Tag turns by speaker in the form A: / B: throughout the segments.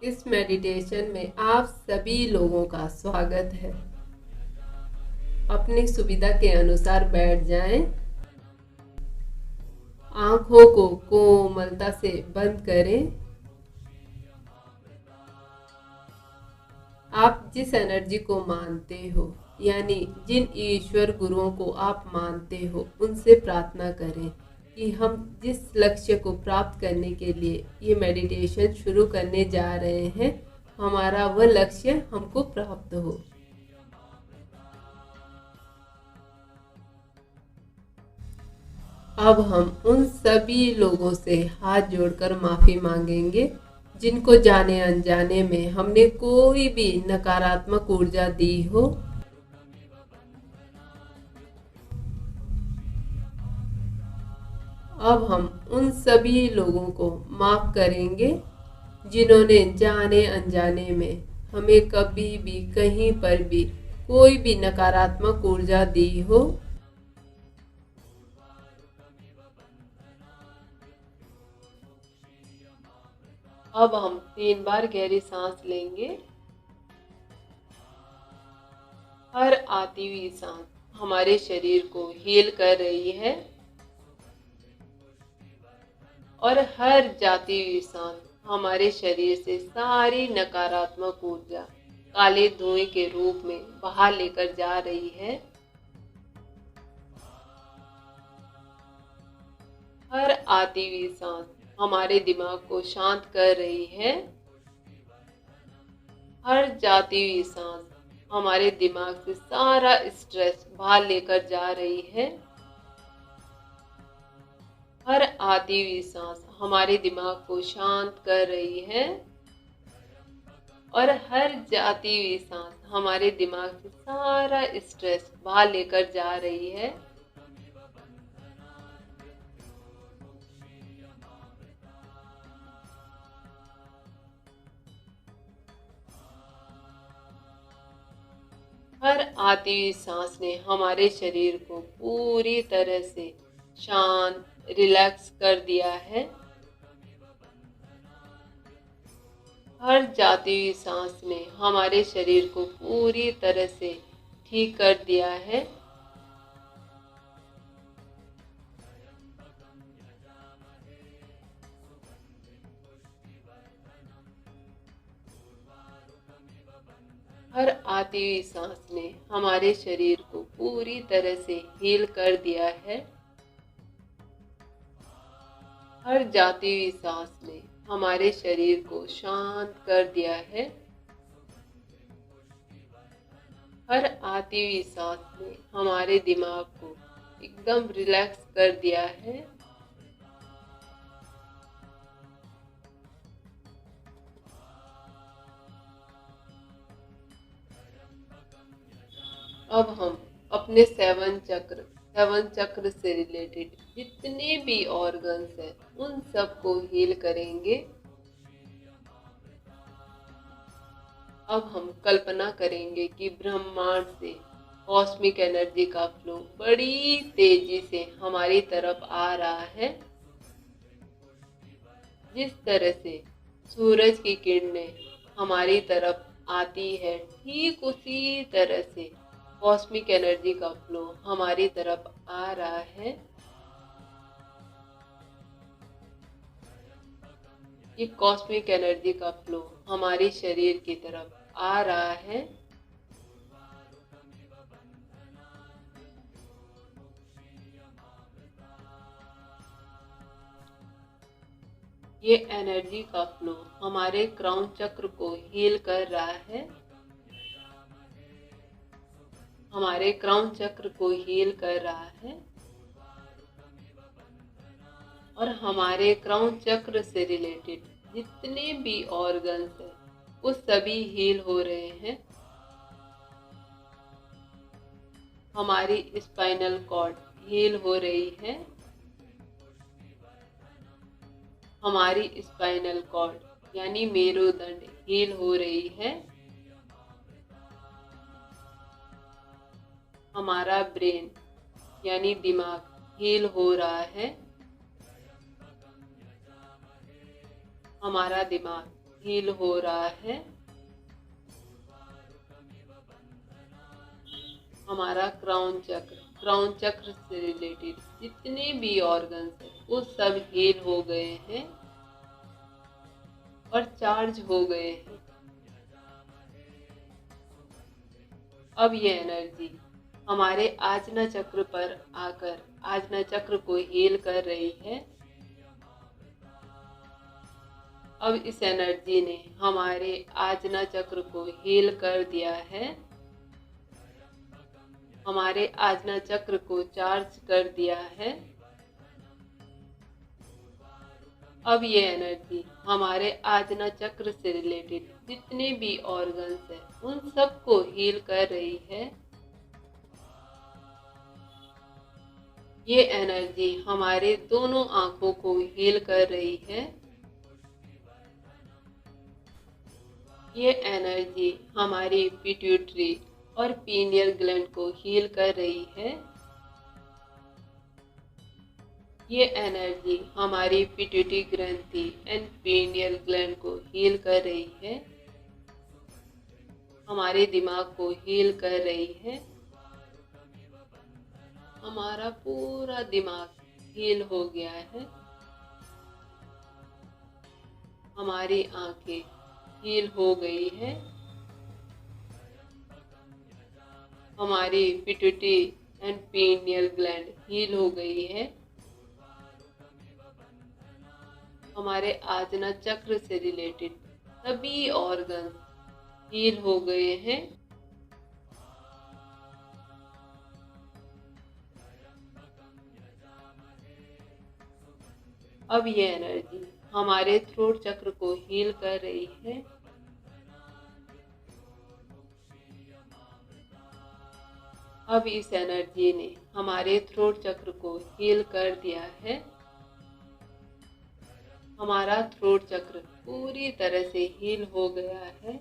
A: इस मेडिटेशन में आप सभी लोगों का स्वागत है। अपनी सुविधा के अनुसार बैठ जाएं। आंखों को कोमलता से बंद करें। आप जिस एनर्जी को मानते हो, यानी जिन ईश्वर गुरुओं को आप मानते हो, उनसे प्रार्थना करें कि हम जिस लक्ष्य को प्राप्त करने के लिए ये मेडिटेशन शुरू करने जा रहे हैं, हमारा वह लक्ष्य हमको प्राप्त हो। अब हम उन सभी लोगों से हाथ जोड़कर माफी मांगेंगे जिनको जाने अनजाने में हमने कोई भी नकारात्मक ऊर्जा दी हो। अब हम उन सभी लोगों को माफ करेंगे जिन्होंने जाने अनजाने में हमें कभी भी कहीं पर भी कोई भी नकारात्मक ऊर्जा दी हो। अब हम 3 बार गहरी सांस लेंगे। हर आती हुई सांस हमारे शरीर को हील कर रही है और हर जाती हुई सांस हमारे शरीर से सारी नकारात्मक ऊर्जा काले धुएं के रूप में बाहर लेकर जा रही है। हर आती हुई सांस हमारे दिमाग को शांत कर रही है। हर जाती हुई सांस हमारे दिमाग से सारा स्ट्रेस बाहर लेकर जा रही है। हर आती हुई सांस हमारे दिमाग को शांत कर रही है और हर जाती हुई सांस हमारे दिमाग से सारा स्ट्रेस बाहर लेकर जा रही है। हर आती हुई सांस ने हमारे शरीर को पूरी तरह से शांत, रिलैक्स कर दिया है। हर जाती हुई सांस ने हमारे शरीर को पूरी तरह से ठीक कर दिया है। हर आती हुई सांस ने हमारे शरीर को पूरी तरह से हील कर दिया है। हर जाती हुई सांस ने हमारे शरीर को शांत कर दिया है। हर आती हुई सांस ने हमारे दिमाग को एकदम रिलैक्स कर दिया है। अब हम अपने सेवन चक्र से रिलेटेड जितने भी ऑर्गन्स हैं उन सबको हील करेंगे। अब हम कल्पना करेंगे कि ब्रह्मांड से कॉस्मिक एनर्जी का फ्लो बड़ी तेजी से हमारी तरफ आ रहा है। जिस तरह से सूरज की किरणें हमारी तरफ आती है, ठीक उसी तरह से कॉस्मिक एनर्जी का फ्लो हमारी तरफ आ रहा है। ये कॉस्मिक एनर्जी का फ्लो हमारे शरीर की तरफ आ रहा है। ये एनर्जी का फ्लो हमारे क्राउन चक्र को हील कर रहा है। हमारे क्राउन चक्र को हील कर रहा है और हमारे क्राउन चक्र से रिलेटेड जितने भी ऑर्गन्स हैं वो सभी हील हो रहे हैं। हमारी स्पाइनल कॉर्ड हील हो रही है। हमारी स्पाइनल कॉर्ड यानी मेरुदंड हील हो रही है। हमारा ब्रेन यानी दिमाग हील हो रहा है। हमारा दिमाग हील हो रहा है। हमारा क्राउन चक्र से रिलेटेड जितने भी ऑर्गन्स हैं वो सब हील हो गए हैं और चार्ज हो गए हैं। अब ये एनर्जी हमारे आजना चक्र पर आकर आजना चक्र को हील कर रही है। अब इस एनर्जी ने हमारे आजना चक्र को हील कर दिया है, हमारे आजना चक्र को चार्ज कर दिया है। अब ये एनर्जी हमारे आजना चक्र से रिलेटेड जितने भी ऑर्गन्स हैं उन सबको हील कर रही है। ये एनर्जी हमारे दोनों आंखों को हील कर रही है। ये एनर्जी हमारी पिट्यूटरी और पीनियल ग्लैंड को हील कर रही है। ये एनर्जी हमारी पिट्यूटरी ग्रंथि एंड पीनियल ग्लैंड को हील कर रही है, हमारे दिमाग को हील कर रही है। हमारा पूरा दिमाग हील हो गया है। हमारी आंखें हील हो गई है। हमारी pituitary and pineal gland heal हो गई है। हमारे आजना चक्र से रिलेटेड सभी ऑर्गन हील हो गए हैं। अब ये एनर्जी हमारे थ्रोट चक्र को हील कर रही है। अब इस एनर्जी ने हमारे थ्रोट चक्र को हील कर दिया है। हमारा थ्रोट चक्र पूरी तरह से हील हो गया है।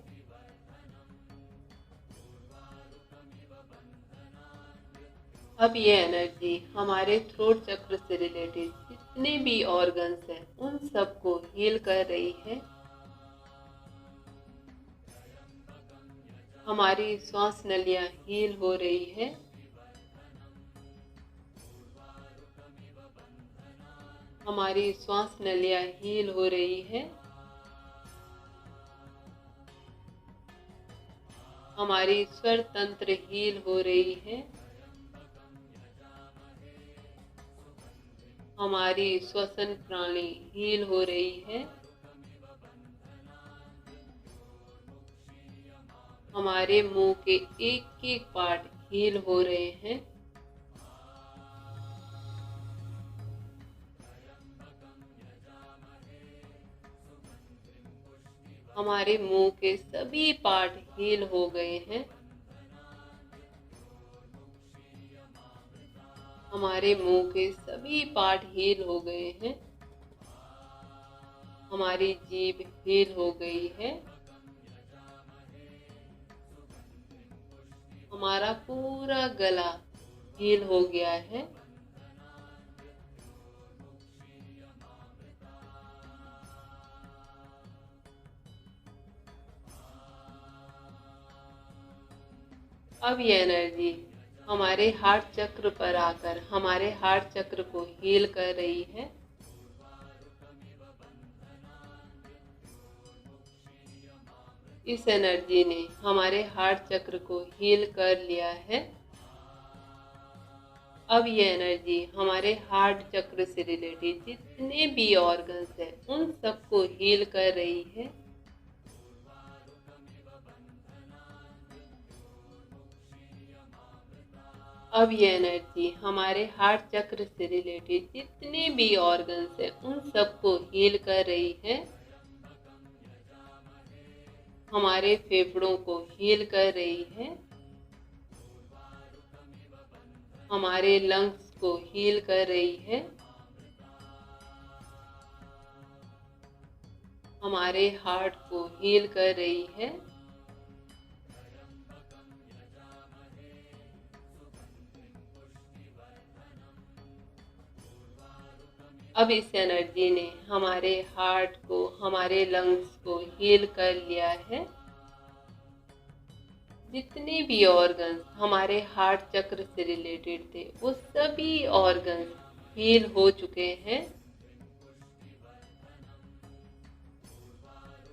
A: अब ये एनर्जी हमारे थ्रोट चक्र से रिलेटेड जितने भी ऑर्गन्स हैं उन सबको हील कर रही है। हमारी श्वास नलियां हील हो रही है। हमारी श्वास नलियां हील हो रही है। हमारी स्वर तंत्र हील हो रही है। हमारी श्वसन प्रणाली हील हो रही है। हमारे मुंह के एक एक पार्ट हील हो रहे हैं। हमारे मुंह के सभी पार्ट हील हो गए हैं। हमारे मुंह के सभी पार्ट हील हो गए हैं। हमारी जीभ हील हो गई है। हमारा पूरा गला हील हो गया है। अब ये एनर्जी हमारे हार्ट चक्र पर आकर हमारे हार्ट चक्र को हील कर रही है। इस एनर्जी ने हमारे हार्ट चक्र को हील कर लिया है। अब ये एनर्जी हमारे हार्ट चक्र से रिलेटेड जितने भी ऑर्गन्स हैं उन सबको हील कर रही है। अब ये एनर्जी हमारे हार्ट चक्र से रिलेटेड जितने भी ऑर्गन्स हैं उन सबको हील कर रही है। हमारे फेफड़ों को हील कर रही है। हमारे लंग्स को हील कर रही है। हमारे हार्ट को हील कर रही है। अब इस एनर्जी ने हमारे हार्ट को, हमारे लंग्स को हील कर लिया है। जितने भी ऑर्गन्स हमारे हार्ट चक्र से रिलेटेड थे वो सभी ऑर्गन्स हील हो चुके हैं।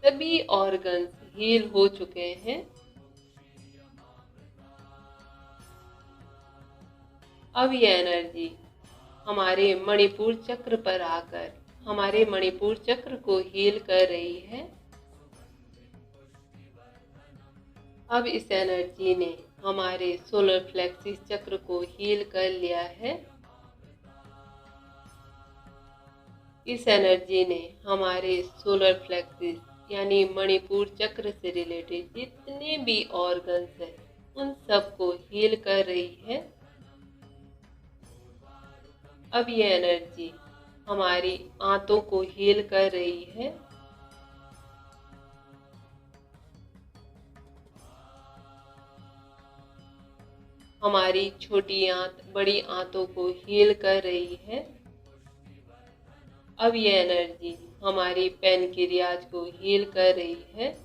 A: सभी ऑर्गन्स हील हो चुके हैं। अब ये एनर्जी हमारे मणिपुर चक्र पर आकर हमारे मणिपुर चक्र को हील कर रही है। अब इस एनर्जी ने हमारे सोलर प्लेक्सिस चक्र को हील कर लिया है। इस एनर्जी ने हमारे सोलर प्लेक्सिस यानी मणिपुर चक्र से रिलेटेड जितने भी ऑर्गन्स हैं उन सबको हील कर रही है। अब ये एनर्जी हमारी आंतों को हील कर रही है। हमारी छोटी आंत बड़ी आंतों को हील कर रही है। अब ये एनर्जी हमारी पैनक्रियाज को हील कर रही है।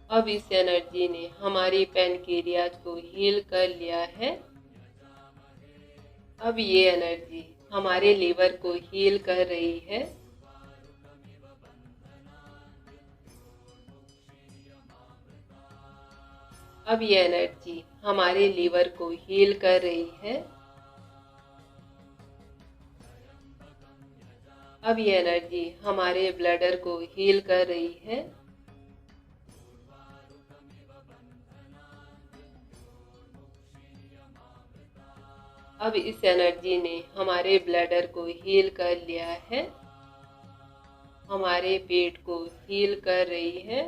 A: अब इस एनर्जी ने हमारी पैनक्रियाज को हील कर लिया है। अब ये एनर्जी हमारे लीवर को हील कर रही है। अब ये एनर्जी हमारे लीवर को हील कर रही है। अब ये एनर्जी हमारे ब्लडर को हील कर रही है। अब इस एनर्जी ने हमारे ब्लडर को हील कर लिया है। हमारे पेट को हील कर रही है।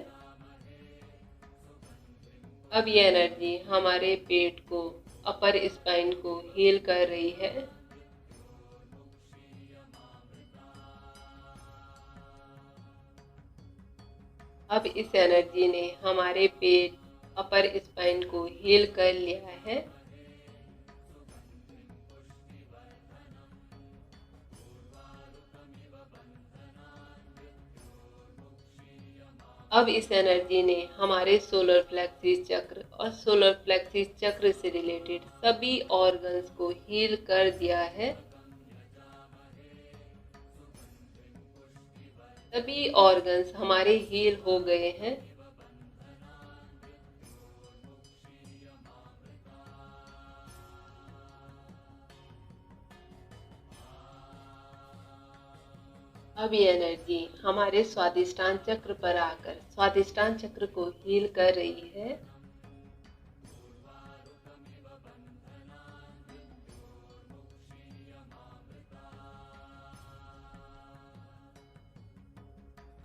A: अब ये एनर्जी हमारे पेट को, अपर स्पाइन को हील कर रही है। अब इस एनर्जी ने हमारे पेट, अपर स्पाइन को हील कर लिया है। अब इस एनर्जी ने हमारे सोलर प्लेक्सिस चक्र और सोलर प्लेक्सिस चक्र से रिलेटेड सभी ऑर्गन्स को हील कर दिया है। सभी ऑर्गन्स हमारे हील हो गए हैं। अब ये एनर्जी हमारे स्वादिष्टान चक्र पर आकर स्वादिष्टान चक्र को हील कर रही है।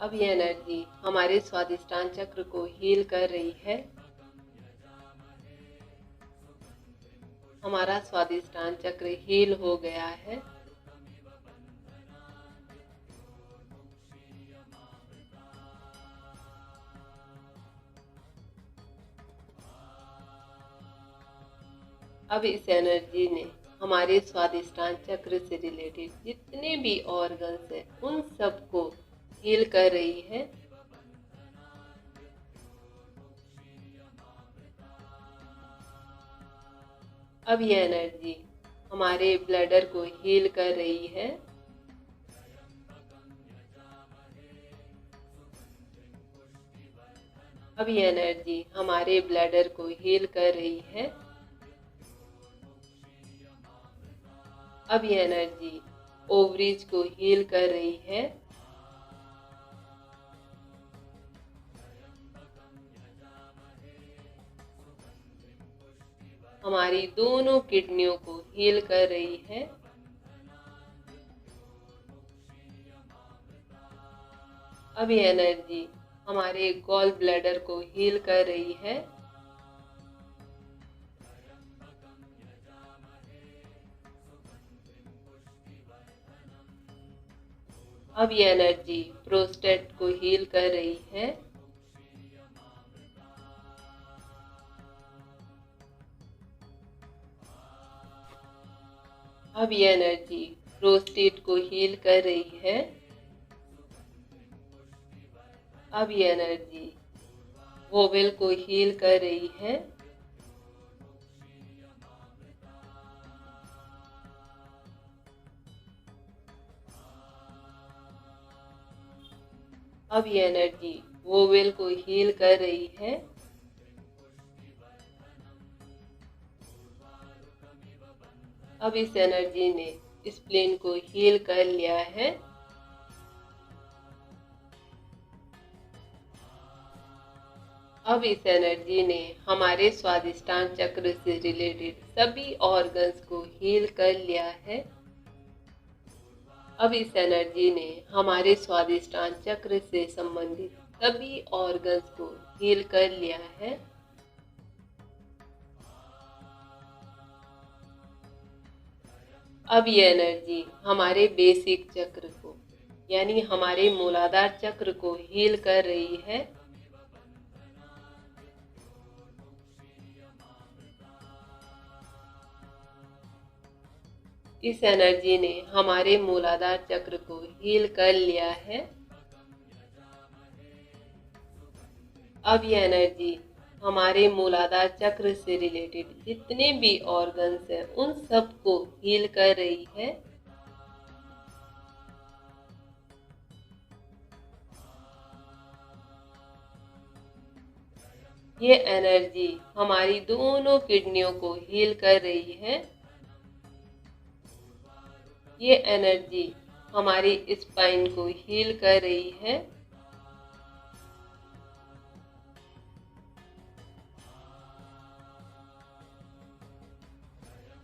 A: अब ये एनर्जी हमारे स्वादिष्टान चक्र को हील कर रही है। हमारा स्वादिष्टान चक्र हील हो गया है। अब इस एनर्जी ने हमारे स्वादिष्टान चक्र से रिलेटेड जितने भी ऑर्गन्स हैं उन सबको हील कर रही है। अब ये एनर्जी हमारे ब्लडर को हील कर रही है। अब ये एनर्जी हमारे ब्लडर को हील कर रही है। अब ये एनर्जी ओवरीज को हील कर रही है। हमारी दोनों किडनियों को हील कर रही है। अब ये एनर्जी हमारे गॉल ब्लैडर को हील कर रही है। अब ये एनर्जी प्रोस्टेट को हील कर रही है। अब ये एनर्जी प्रोस्टेट को हील कर रही है। अब ये एनर्जी वोवेल को हील कर रही है। अब ये एनर्जी वोवेल को हील कर रही है। अब इस एनर्जी ने स्प्लीन को हील कर लिया है। अब इस एनर्जी ने हमारे स्वादिष्टान चक्र से रिलेटेड सभी ऑर्गन्स को हील कर लिया है। अब इस एनर्जी ने हमारे स्वादिष्टान चक्र से संबंधित सभी ऑर्गन्स को हील कर लिया है। अब ये एनर्जी हमारे बेसिक चक्र को यानी हमारे मूलाधार चक्र को हील कर रही है। इस एनर्जी ने हमारे मूलाधार चक्र को हील कर लिया है। अब ये एनर्जी हमारे मूलाधार चक्र से रिलेटेड जितने भी ऑर्गन्स हैं उन सब को हील कर रही है। ये एनर्जी हमारी दोनों किडनियों को हील कर रही है। ये एनर्जी हमारी स्पाइन को हील कर रही है।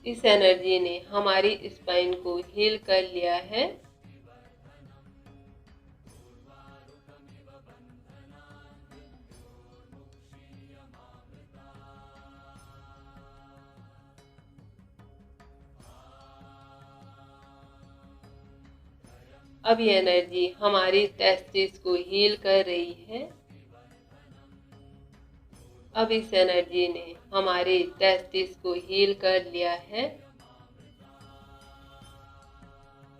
A: इस एनर्जी ने हमारी स्पाइन को हील कर लिया है। अब ये एनर्जी हमारी टेस्टिस को हील कर रही है। अब इस एनर्जी ने हमारे टेस्टिस को हील कर लिया है।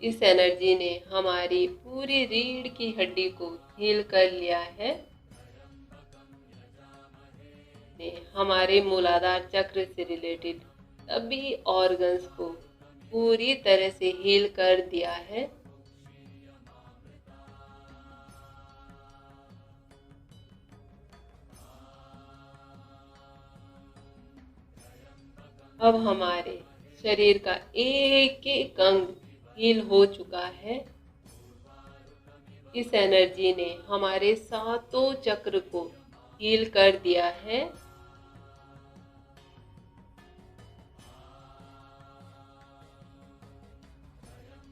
A: इस एनर्जी ने हमारी पूरी रीढ़ की हड्डी को हील कर लिया है। ने हमारे मूलाधार चक्र से रिलेटेड सभी ऑर्गन्स को पूरी तरह से हील कर दिया है। अब हमारे शरीर का एक एक अंग हील हो चुका है। इस एनर्जी ने हमारे सातों चक्र को हील कर दिया है।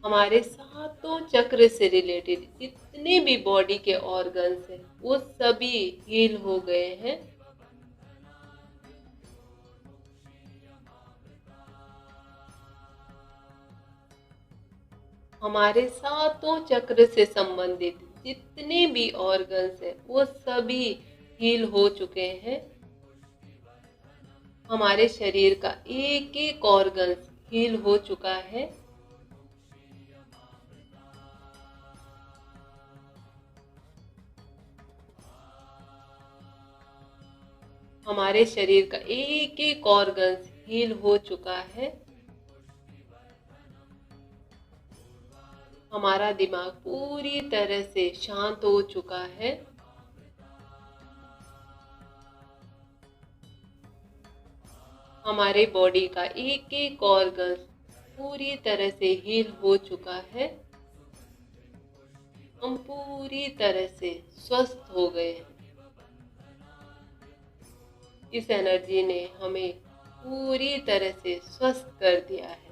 A: हमारे सातों चक्र से रिलेटेड जितने भी बॉडी के ऑर्गन्स हैं वो सभी हील हो गए हैं। हमारे सातों चक्र से संबंधित जितने भी ऑर्गन्स हैं वो सभी हील हो चुके हैं। हमारे शरीर का एक एक ऑर्गन्स हील हो चुका है। हमारे शरीर का एक एक ऑर्गन्स हील हो चुका है। हमारा दिमाग पूरी तरह से शांत हो चुका है। हमारे बॉडी का एक एक ऑर्गन पूरी तरह से हील हो चुका है। हम पूरी तरह से स्वस्थ हो गए हैं। इस एनर्जी ने हमें पूरी तरह से स्वस्थ कर दिया है।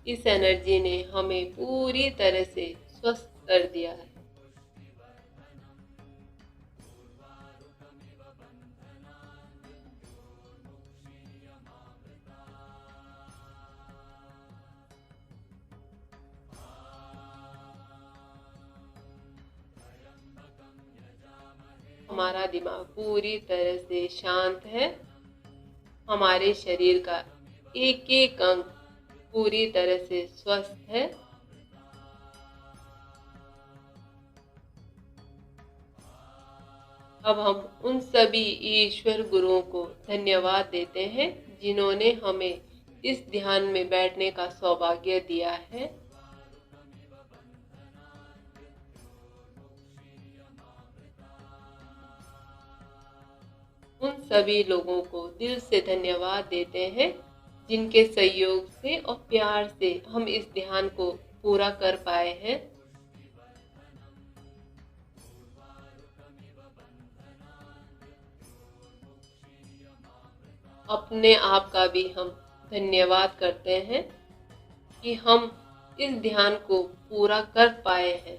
A: इस एनर्जी ने हमें पूरी तरह से स्वस्थ कर दिया है। हमारा दिमाग पूरी तरह से शांत है। हमारे शरीर का एक एक अंग पूरी तरह से स्वस्थ है। अब हम उन सभी ईश्वर गुरुओं को धन्यवाद देते हैं जिन्होंने हमें इस ध्यान में बैठने का सौभाग्य दिया है। उन सभी लोगों को दिल से धन्यवाद देते हैं जिनके सहयोग से और प्यार से हम इस ध्यान को पूरा कर पाए हैं। अपने आप का भी हम धन्यवाद करते हैं कि हम इस ध्यान को पूरा कर पाए हैं।